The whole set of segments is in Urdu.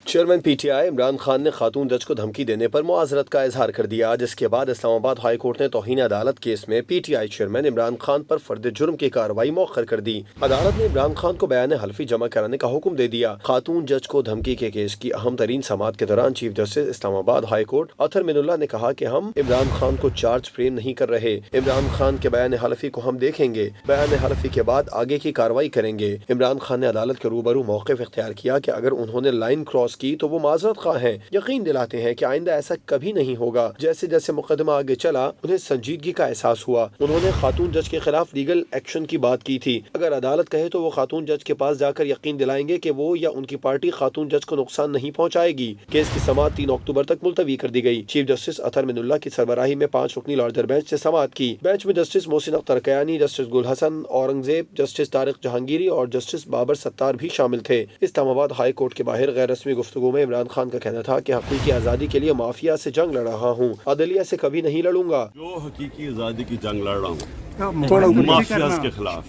چیئرمین پی ٹی آئی عمران خان نے خاتون جج کو دھمکی دینے پر معذرت کا اظہار کر دیا، جس کے بعد اسلام آباد ہائی کورٹ نے توہین عدالت کیس میں P T I chairman Imran Khan پر فرد جرم کی کارروائی مؤخر کر دی۔ عدالت نے عمران خان کو بیان حلفی جمع کرانے کا حکم دے دیا۔ خاتون جج کو دھمکی کے کیس کی اہم ترین سماعت کے دوران چیف جسٹس اسلام آباد ہائی کورٹ اطہر من اللہ نے کہا کہ ہم عمران خان کو چارج فریم نہیں کر رہے۔ عمران خان کے بیان حلفی کو ہم دیکھیں گے، بیان حلفی کے بعد آگے کی کارروائی کریں گے۔ عمران خان نے عدالت کے روبرو موقف اختیار کیا کہ اگر انہوں نے لائن کراس کی تو وہ معذرت خواہ ہیں، یقین دلاتے ہیں کہ آئندہ ایسا کبھی نہیں ہوگا۔ جیسے جیسے مقدمہ آگے چلا انہیں سنجیدگی کا احساس ہوا۔ انہوں نے خاتون جج کے خلاف لیگل ایکشن کی بات کی تھی۔ اگر عدالت کہے تو وہ خاتون جج کے پاس جا کر یقین دلائیں گے کہ وہ یا ان کی پارٹی خاتون جج کو نقصان نہیں پہنچائے گی۔ کیس کی سماعت 3 اکتوبر تک ملتوی کر دی گئی۔ چیف جسٹس اطہر من اللہ کی سربراہی میں 5 رکنی لارجر بینچ نے سماعت کی۔ بینچ میں جسٹس محسن اختر کیانی، جسٹس گل حسن اورنگزیب، جسٹس طارق جہانگیری اور جسٹس بابر ستار بھی شامل تھے۔ اسلام آباد ہائی کورٹ کے باہر غیر رسمی گفتگو میں عمران خان کا کہنا تھا کہ حقیقی آزادی کے لیے مافیا سے جنگ لڑ رہا ہوں، عدلیہ سے کبھی نہیں لڑوں گا۔ جو حقیقی آزادی کی جنگ لڑ رہا ہوں مافیاز کے خلاف،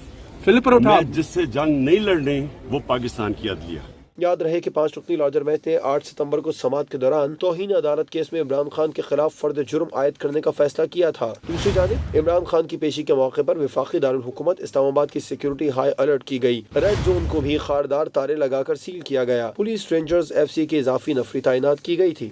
میں جس سے جنگ نہیں لڑنے وہ پاکستان کی عدلیہ۔ یاد رہے کہ 5 رکنی لارجر بینچ نے 8 ستمبر کو سماعت کے دوران توہین عدالت کیس میں عمران خان کے خلاف فرد جرم عائد کرنے کا فیصلہ کیا تھا۔ دوسری جانب عمران خان کی پیشی کے موقع پر وفاقی دارالحکومت اسلام آباد کی سیکیورٹی ہائی الرٹ کی گئی۔ ریڈ زون کو بھی خاردار تارے لگا کر سیل کیا گیا۔ پولیس رینجرز ایف سی کی اضافی نفری تعینات کی گئی تھی۔